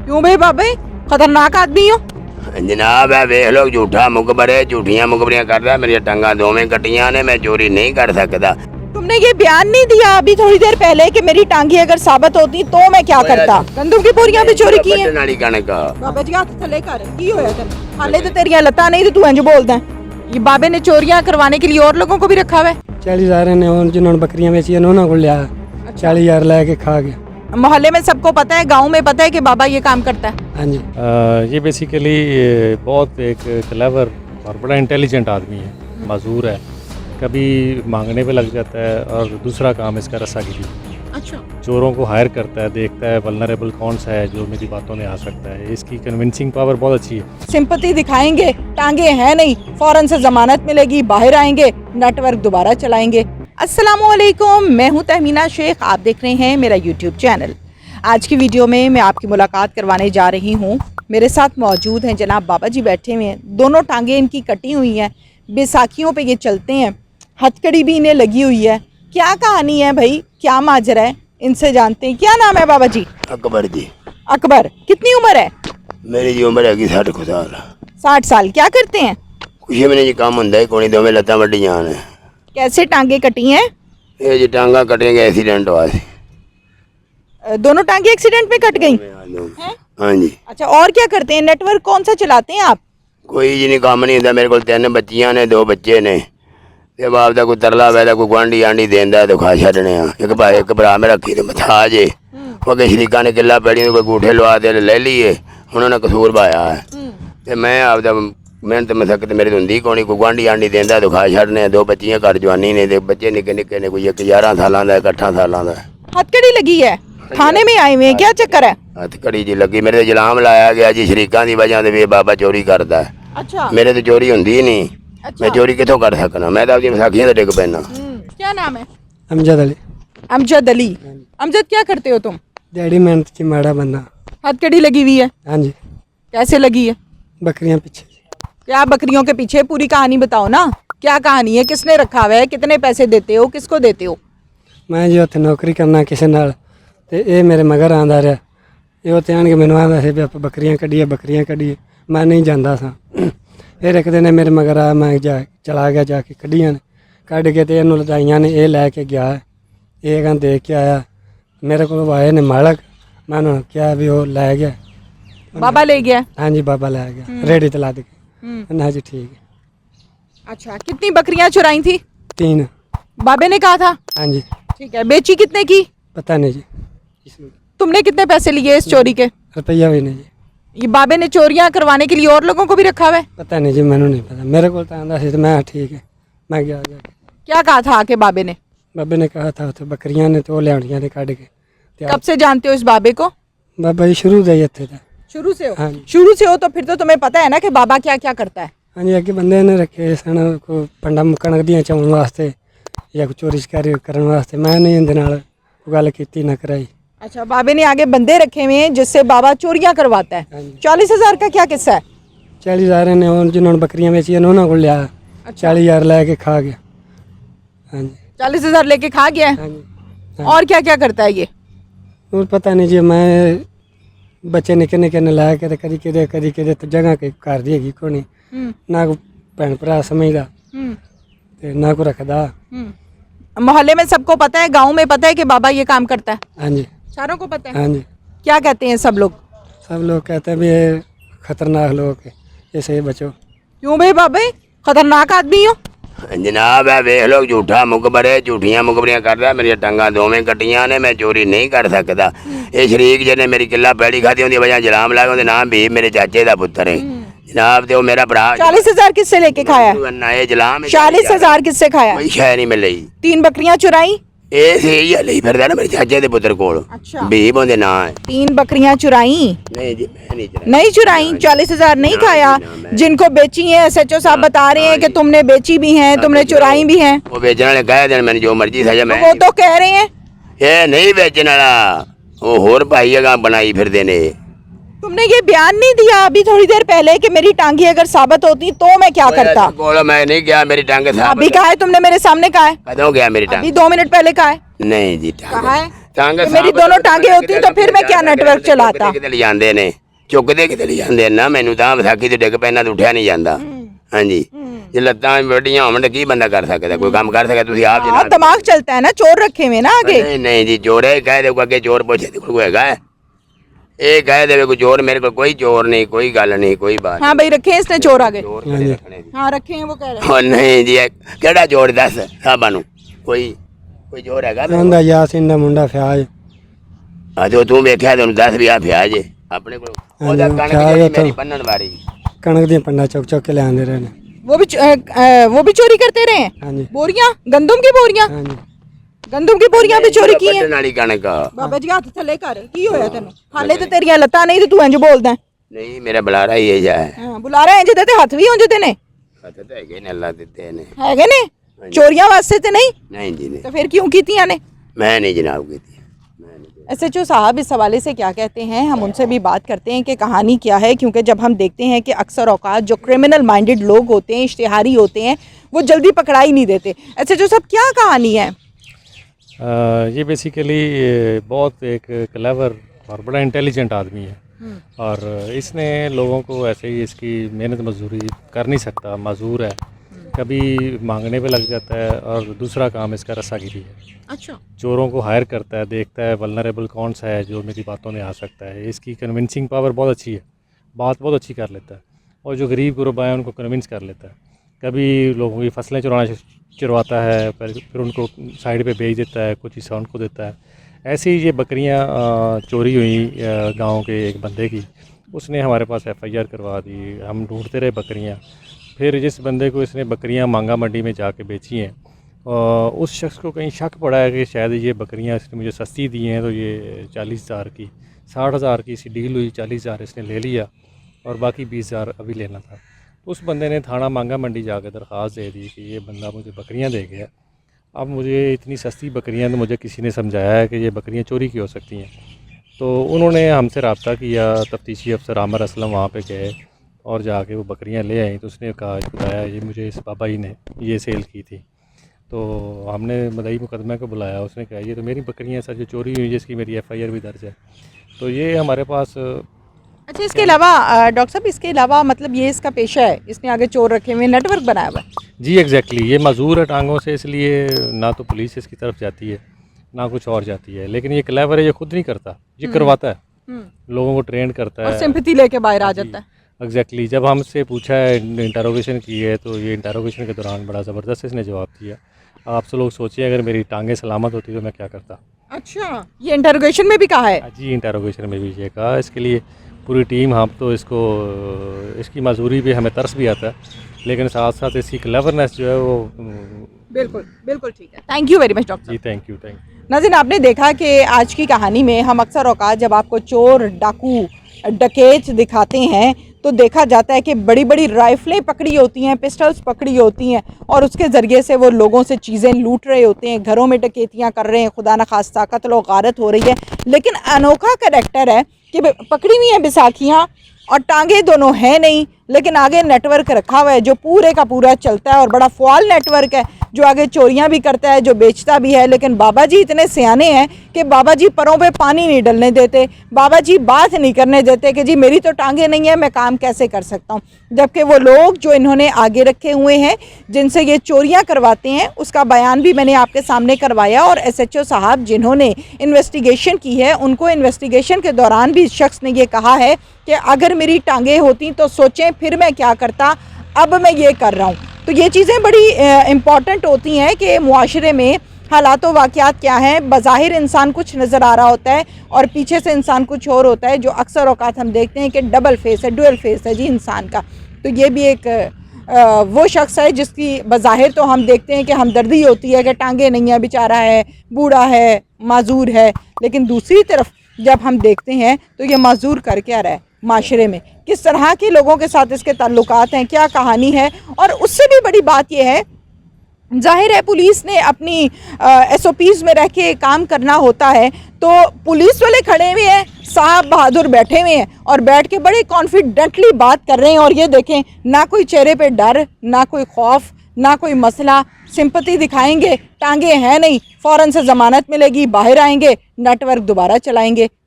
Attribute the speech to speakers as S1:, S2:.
S1: क्यों भाई बाबे, खतरनाक आदमी हो।
S2: जनाब है वेख लो झूठा मुखबर है, झूठियां मुखबरियां करदा। मेरी टांगा दोवें कटियां ने, मैं चोरी नहीं कर सकता।
S1: तुमने ये बयान नहीं दिया अभी थोड़ी देर पहले कि मेरी टांगी अगर साबित होती तो मैं क्या करता। गंदम की बोरियां भी चोरी की हैं।
S2: नाली कणक
S1: बाबा जी हाथ थले कर की होया तेन हाले तो तेरियां लत्तां नहीं तो तू इंज बोलदा है। ये बाबे ने चोरियां करवाने के लिए और लोगों को भी रखा हुआ है।
S3: 40,000 ने जिन्होंने बकरियां बेची उन्होंने को लिया 40,000 लेके खा गया।
S1: मोहल्ले में सबको पता है, गांव में पता है कि बाबा ये काम करता है।
S3: हाँ जी।
S4: ये बेसिकली बहुत एक क्लेवर और बड़ा इंटेलिजेंट आदमी है, मजदूर है, कभी मांगने पे लग जाता है और दूसरा काम इसका रस्सागिरी।
S1: अच्छा,
S4: चोरों को हायर करता है, देखता है वल्नरेबल कौन सा है जो मेरी बातों में आ सकता है। इसकी कन्विंसिंग पावर बहुत अच्छी है।
S1: सिंपैथी दिखाएंगे, टांगे हैं नहीं, फौरन से जमानत मिलेगी, बाहर आएंगे, नेटवर्क दोबारा चलाएंगे। अस्सलामुअलैकुम, मैं हूं तहमीना शेख, आप देख रहे हैं मेरा यूट्यूब चैनल। आज की वीडियो में मैं आपकी मुलाकात करवाने जा रही हूं। मेरे साथ मौजूद हैं जनाब बाबा जी, बैठे हुए हैं। दोनों टांगे इनकी कटी हुई हैं, बैसाखियों पे ये चलते हैं, हथकड़ी भी इन्हें लगी हुई है। क्या कहानी है भाई, क्या माजरा है, इनसे जानते हैं। क्या नाम है बाबा जी?
S2: अकबर जी।
S1: अकबर, कितनी उम्र है?
S2: मेरी जी उम्र है 60 साल।
S1: 60 साल। क्या करते हैं?
S2: कुछ भी नहीं जी, काम होंदा है कोनी, दोवें लत्तां वड्डियां ने।
S1: कैसे टांगे कटी हैं?
S2: ये जी टांगा कटेंगे एक्सीडेंट हुआ सी।
S1: दोनों टांगे एक्सीडेंट में कट गई हैं?
S2: हाँ जी।
S1: अच्छा, और क्या करते हैं? नेटवर्क कौन सा चलाते हैं आप?
S2: कोई जी नहीं काम नहीं होंदा। मेरे को 3 बच्चियां ने, 2 बच्चे ने। ते बाप दा कोई तरला वैदा कोई गुआंढी आंडी देंदा तो खा छड्डने आ। एक भरा मेरा रखी ते मथा जे वो के शरीका ने किला पैड़ी कोई गूठे लवा दे ले लिए, उन्होंने कसूर पाया है। ते मैं आपदा मेहनत मशक्कत मेरी हुंदी कोनी, कोई गुआंढी आंडी देंदा तो खा छड्डने। 2 बच्चियां घर जवानी ने, ते बच्चे निक्के निक्के ने, कोई 11 सालां दा, 8 सालां दा।
S1: हथकड़ी लगी है, थाने में आए हुए हैं, क्या चक्कर है?
S2: हथकड़ी जी लगी, मेरे ते इल्जाम लाया गया जी शरीकां दी वजह ते भी बाबा चोरी करदा है।
S1: अच्छा,
S2: मेरे तो चोरी हुंदी ही नहीं।
S1: अच्छा।
S2: मैं चोरी कितों कर सकना? मैं तो आपकी विसाखियां ते डिग पैना।
S1: क्या नाम है?
S3: अमजद अली।
S1: अमजद अली। अमजद, क्या करते हो तुम?
S3: डैडी मेहनत की माड़ा बंदा।
S1: हथकड़ी लगी हुई है,
S3: हाँ जी।
S1: कैसे लगी है?
S3: बकरियां पीछे।
S1: क्या बकरियों के पीछे? पूरी कहानी बताओ ना, क्या कहानी है, किसने रखा हुआ है, कितने पैसे देते हो, किसको देते हो?
S3: मैं जी उत्थे नौकरी करना किसी नाल, ते ये मेरे मगर आंदा रहा। ये उत्थे आण के मैनूं आंदा सी भी आप बकरियां कड्ढीए। मैं नहीं जांदा सा। फिर एक दिन मेरे मगर आया, मैं चला गया, जाके कड्ढियां ने, कड्ढ के ते इहनूं लदाइयां ने, ये लैके गया, ये कहं देख के आया। मेरे को आए ने मालक, मैं उन्होंने कहा भी वो लै गया।
S1: बाबा ले गया?
S3: हाँ जी, बाबा लै गया, रेडी ते लद के। ना जी ठीक है।
S1: अच्छा, कितनी बकरियां चुराई थी?
S3: 3।
S1: बाबे ने कहा था?
S3: हाँ जी।
S1: ठीक है, बेची कितने की?
S3: पता नहीं जी,
S1: तुमने कितने पैसे लिए इस चोरी के?
S3: रुपया भी नहीं जी।
S1: ये बाबे ने चोरियां करवाने के लिए और लोगों को भी रखा हुआ है?
S3: पता नहीं जी, मैंने नहीं पता। मेरे को तो आंदा सी तो मैं ठीक है, मैं गया।
S1: क्या कहा था आके बाबे ने?
S3: बाबे ने कहा था उत्थे बकरियां ने तो लियाणियां ने कढ़ के। ते
S1: कब से जानते हो इस बाबे को?
S3: बाबा जी शुरू दे इत्थे दा।
S1: शुरू से हो?
S3: हाँ जी।
S1: शुरू से हो तो फिर तो तुम्हें पता है ना कि बाबा क्या क्या करता है।
S3: हाँ जी, अगे बंदे ने रखे सन को पंडा कणक दियां चाउण वास्ते या कोई चोरी चकारी करन वास्ते। मैं नहीं इहदे नाल कोई गल कीती ना कराई।
S1: अच्छा, बाबे ने आगे बंदे रखे हुए हैं जिससे बाबा चोरियां करवाता है।
S3: हाँ जी।
S1: 40,000 का क्या किस्सा है?
S3: 40,000 ने जिन्होंने बकरियां बेची उन्होंने को लिया 40,000 लेके खा गया। हाँ जी।
S1: 40,000 लेके खा गया है।
S3: हाँ जी।
S1: और क्या क्या करता है ये?
S3: और पता नहीं जी, मैं बच्चे निक्के निक्के ने लै के कदी किदे तो जगह के घर दी हैगी कोनी, ना को भैन भरा समझदा ते ना को रखदा।
S1: मोहल्ले में सबको पता है, गांव में पता है कि बाबा ये काम करता है?
S3: हाँ जी।
S1: सारों को पता है।
S3: हाँ जी।
S1: क्या कहते हैं सब लोग?
S3: सब लोग कहते हैं भी ये खतरनाक लोग है, इससे बचो।
S1: क्यों भाई बाबे, खतरनाक आदमी हो।
S2: जनाब है वेख लो झूठा मुखबर है, झूठियां मुखबरियां करदा। मेरी टांगा दोवें कटियां ने, मैं चोरी नहीं कर सकता। ये शरीक जिन्हें मेरी किला पैड़ी खाधी उनकी वजह इल्जाम लाए, उनके नाम भी मेरे चाचे का पुत्र है जनाब। ते वो मेरा भरा
S1: 40,000 किससे लेके खाया?
S2: नए इल्जाम
S1: 40,000 किससे खाया?
S2: कोई शय नहीं मिली।
S1: 3 बकरियां चुराई?
S2: ਇਹ ਸਹੀ ਹੈ ਲਈ ਫਿਰਦਾ ਨਾ ਮੇਰੇ ਚਾਚੇ ਦੇ ਪੁੱਤਰ ਕੋਲ।
S1: अच्छा।
S2: ਬੀਬ ਉਹਦੇ ਨਾਂ ਹੈ।
S1: 3 बकरियां चुराई?
S2: नहीं जी, मैं नहीं चला।
S1: नहीं चुराई। 40,000 नहीं खाया? जिनको बेची है SHO साहब बता रहे हैं कि तुमने बेची भी हैं, तुमने चुराई भी हैं।
S2: वो बेचने वाले कह देन मैंने जो मर्जी सजा मैं।
S1: वो तो कह रहे हैं।
S2: ਇਹ ਨਹੀਂ ਵੇਚਣ ਵਾਲਾ, ਉਹ ਹੋਰ ਭਾਈ ਅਗਾ ਬਣਾਈ ਫਿਰਦੇ ਨੇ।
S1: तुमने ये बयान नहीं दिया अभी थोड़ी देर पहले कि मेरी टांगी अगर साबित होती तो मैं क्या करता?
S2: बोलो मैं नहीं गया, मेरी टांगे साहब।
S1: अभी कहा है तुमने, मेरे सामने कहा है।
S2: कदों गया मेरी टांग?
S1: अभी 2 मिनट पहले कहा है।
S2: नहीं जी,
S1: कहा है?
S2: टांगे
S1: मेरी दोनों टांगे होती तो फिर मैं क्या नेटवर्क चलाता।
S2: ਕਿਤੇ ਲਿਜਾਂਦੇ ਨੇ ਚੁੱਕਦੇ ਕਿਤੇ ਲਿਜਾਂਦੇ ਨਾ ਮੈਨੂੰ ਤਾਂ ਵਿਸਾਖੀ ਤੇ ਡਿੱਗ ਪੈਣਾ ਤਾਂ ਉੱਠਿਆ ਨਹੀਂ ਜਾਂਦਾ ਹਾਂਜੀ ਜੇ ਲੱਤਾਂ ਵੱਡੀਆਂ ਹੋਣ ਤਾਂ ਕੀ ਬੰਦਾ ਕਰ ਸਕਦਾ ਕੋਈ ਕੰਮ ਕਰ ਸਕਦਾ ਤੁਸੀਂ ਆਪ
S1: हाँ,
S2: ਜਨਾਬ
S1: दिमाग चलता है ना, चोर रखे हुए ना आगे।
S2: नहीं नहीं जी चोर है कह दे ਅੱਗੇ ਚੋਰ ਪੁੱਛੇ ਤੇ ਕੋਈ ਹੈਗਾ ਇਹ ਕਹਿ ਦੇਵੇ ਕੋਈ ਚੋਰ ਮੇਰੇ ਕੋਲ ਕੋਈ ਚੋਰ ਨਹੀਂ ਕੋਈ ਗੱਲ ਨਹੀਂ ਕੋਈ ਬਾਤ
S1: हाँ भाई रखे हैं इसने चोर आगे।
S2: ਚੋਰ ਕਿਹੜੇ ਰੱਖਣੇ ਜੀ
S1: हाँ रखे हैं वो कह रहे हैं।
S2: ਉਹ ਨਹੀਂ ਜੀ ਇਹ ਕਿਹੜਾ ਚੋਰ ਦੱਸ ਸਾਬਾਂ ਨੂੰ ਕੋਈ ਚੋਰ ਹੈਗਾ
S3: ਉਹਦਾ ਯਾਸੀਨ ਦਾ ਮੁੰਡਾ ਫਿਆਜ
S2: ਆ ਜੋ ਤੂੰ ਵੇਖਿਆ ਤੈਨੂੰ ਦੱਸ ਵੀ ਆ ਫਿਆ ਜੇ ਆਪਣੇ ਕੋਲ ਉਹਦਾ
S3: ਹਾਂਜੀ,
S2: ਕਣਕ
S3: ਫਿਆ
S2: ਜਿਹੜੀ
S3: ਉੱਥੋਂ।
S2: ਮੇਰੀ ਬੰਨਣ ਵਾਲੀ
S3: ਕਣਕ ਦੀਆਂ ਪੰਡਾ ਚੁੱਕ ਚੁੱਕ ਕੇ ਲਿਆਉਂਦੇ ਰਹੇ ਨੇ
S1: वो भी चोरी करते रहे हैं।
S3: ਹਾਂਜੀ
S1: बोरियां, गंदम की बोरियां,
S3: ਹਾਂਜੀ
S1: गंदम की बोरियां भी चोरी की हैं।
S2: ਵੱਢਣ ਵਾਲੀ ਕਣਕ
S1: ਬਾਬਾ ਜੀ ਹੱਥ ਥੱਲੇ ਕਰ, ਕੀ ਹੋਇਆ ਤੈਨੂੰ? ਹਾਲੇ ਤੇ ਤੇਰੀਆਂ ਲੱਤਾਂ ਨਹੀਂ ਤੇ ਤੂੰ ਇੰਜ ਬੋਲਦਾ।
S2: ਨਹੀਂ ਮੇਰਾ ਬੁਲਾਰਾ ਹੀ ਇਹ ਜਾ ਹੈ
S1: ਹਾਂ ਬੁਲਾਰਾ ਇੰਜ ਦੇ ਤੇ ਹੱਥ ਵੀ ਉਂਝ ਦੇ ਨੇ
S2: ਹੱਥ ਤਾਂ ਹੈਗੇ ਨੇ ਅੱਲਾ ਦਿੱਤੇ ਨੇ
S1: ਹੈਗੇ ਨੇ, ਚੋਰੀਆਂ ਵਾਸਤੇ ਤੇ ਨਹੀਂ।
S2: ਨਹੀਂ ਜੀ ਨਹੀਂ
S1: तो फिर क्यों कीतियां ने?
S2: मैं नहीं जनाब की थी मैं नहीं
S1: SHO साहब इस हवाले से क्या कहते हैं, हम उनसे भी बात करते हैं कि कहानी क्या है। क्योंकि जब हम देखते हैं कि अक्सर औकात जो क्रिमिनल माइंडेड लोग होते हैं, इश्तिहारी होते हैं, वो जल्दी पकड़ाई नहीं देते। SHO साहब क्या कहानी है?
S4: ये बेसिकली बहुत एक क्लेवर और बड़ा इंटेलिजेंट आदमी है और इसने लोगों को ऐसे ही इसकी मेहनत मजदूरी कर नहीं सकता, माजूर है, कभी मांगने पे लग जाता है और दूसरा काम इसका रस्सागिरी है।
S1: अच्छा,
S4: चोरों को हायर करता है, देखता है वल्नरेबल कौन सा है जो मेरी बातों में आ सकता है। इसकी कन्विंसिंग पावर बहुत अच्छी है, बात बहुत अच्छी कर लेता है और जो गरीब गुरबा हैं उनको कन्विंस कर लेता है। कभी लोगों की फसलें चुरवाता है, फिर उनको साइड पे बेच देता है, कुछ हिस्सा उनको देता है। ऐसे ही ये बकरियां चोरी हुई गांव के एक बंदे की, उसने हमारे पास FIR करवा दी। हम ढूंढते रहे बकरियां, फिर जिस बंदे को इसने बकरियां मांगा मंडी में जाके बेची हैं, उस शख्स को कहीं शक पड़ा है कि शायद ये बकरियां इसने मुझे सस्ती दी हैं, तो ये 40,000 की 60,000 की इसी डील हुई, 40,000 इसने ले लिया और बाकी 20,000 अभी लेना था। तो उस बंदे ने थाना मांगा मंडी जाकर दरख्वास्त दे दी कि ये बंदा मुझे बकरियां दे गया। अब मुझे इतनी सस्ती बकरियां, तो मुझे किसी ने समझाया है कि ये बकरियां चोरी की हो सकती हैं। तो उन्होंने हमसे रब्ता किया, तफ्तीशी अफसर आमिर असलम वहाँ पे गए और जाके वो बकरियां ले आई। तो उसने कहा, बताया ये मुझे इस बाबा जी ने ये सेल की थी। तो हमने मदई मुकदमे को बुलाया, उसने कहा ये तो मेरी बकरियां सर जो चोरी हुई, जिसकी मेरी FIR भी दर्ज है। तो ये हमारे पास
S1: अच्छा, इसके अलावा डॉक्टर साहब, इसके अलावा मतलब ये इसका पेशा है, इसने आगे चोर रखे हुए, नेटवर्क बनाया हुआ है।
S4: जी एग्जैक्टली, ये मजूर है टांगों से, इसलिए ना तो पुलिस इसकी तरफ जाती है ना कुछ और जाती है। लेकिन ये क्लेवर है, ये खुद नहीं करता, ये करवाता है, लोगों को ट्रेन करता
S1: और
S4: है,
S1: सिंपैथी लेके बाहर आ जाता है।
S4: एग्जैक्टली। जब हमसे पूछा है, इंटरोगेशन की है, तो ये इंटरोगेशन के दौरान बड़ा ज़बरदस्त इसने जवाब दिया। आप सब लोग सोचिए अगर मेरी टांगें सलामत होती तो मैं क्या करता।
S1: अच्छा, ये इंटरोगेशन में भी कहा है।
S4: जी इंटरोगेशन में भी ये कहा। इसके लिए पूरी टीम, हम तो इसको, इसकी मजदूरी पे हमें तरस भी आता है, लेकिन साथ साथ इसकी क्लेवरनेस जो है वो
S1: बिल्कुल बिल्कुल ठीक है। Thank you very much doctor.
S4: जी थैंक यू।
S1: नाज़रीन, आपने देखा कि आज की कहानी में हम अक्सर औकात जब आपको चोर, डाकू, डकैत दिखाते हैं तो देखा जाता है कि बड़ी बड़ी राइफलें पकड़ी होती हैं, पिस्टल्स पकड़ी होती हैं और उसके ज़रिए से वो लोगों से चीज़ें लूट रहे होते हैं, घरों में डकैतियाँ कर रहे हैं, खुदा न खास्ता कत्ल और गारत हो रही है। लेकिन अनोखा करैक्टर है कि पकड़ी हुई हैं बैसाखियाँ और टांगे दोनों हैं नहीं, लेकिन आगे नेटवर्क रखा हुआ है जो पूरे का पूरा चलता है और बड़ा फ़ाल नेटवर्क है जो आगे चोरियां भी करता है, जो बेचता भी है। लेकिन बाबा जी इतने सियाने हैं कि बाबा जी परों पे पानी नहीं डलने देते, बाबा जी बात नहीं करने देते कि जी मेरी तो टांगे नहीं है, मैं काम कैसे कर सकता हूँ। जबकि वो लोग जो इन्होंने आगे रखे हुए हैं जिनसे ये चोरियां करवाते हैं, उसका बयान भी मैंने आपके सामने करवाया। और SHO साहब जिन्होंने इन्वेस्टिगेशन की है, उनको इन्वेस्टिगेशन के दौरान भी इस शख्स ने ये कहा है कि अगर मेरी टांगे होती तो सोचें फिर मैं क्या करता, अब मैं ये कर रहा हूँ। तो ये चीज़ें बड़ी इम्पॉर्टेंट होती हैं कि मुआशरे में हालात व वाक़यात क्या हैं। बज़ाहिर इंसान कुछ नज़र आ रहा होता है और पीछे से इंसान कुछ और होता है, जो अक्सर औकात हम देखते हैं कि डबल फेस है, डुअल फेस है जी इंसान का। तो ये भी एक वो शख्स है जिसकी बज़ाहिर तो हम देखते हैं कि हमदर्दी होती है कि टांगे नहीं है, बेचारा है, बूढ़ा है, माजूर है। लेकिन दूसरी तरफ जब हम देखते हैं तो ये माजूर कर क्या रहा है माशरे में, किस तरह के लोगों के साथ इसके ताल्लुकात हैं, क्या कहानी है। और उससे भी बड़ी बात यह है, जाहिर है पुलिस ने अपनी SOPs में रह के काम करना होता है, तो पुलिस वाले खड़े हुए हैं, साहब बहादुर बैठे हुए हैं और बैठ के बड़े कॉन्फिडेंटली बात कर रहे हैं। और ये देखें, ना कोई चेहरे पे डर, ना कोई खौफ, ना कोई मसला, सिंपैथी दिखाएंगे, टांगे हैं नहीं, फ़ौरन से ज़मानत मिलेगी, बाहर आएंगे, नेटवर्क दोबारा चलाएंगे।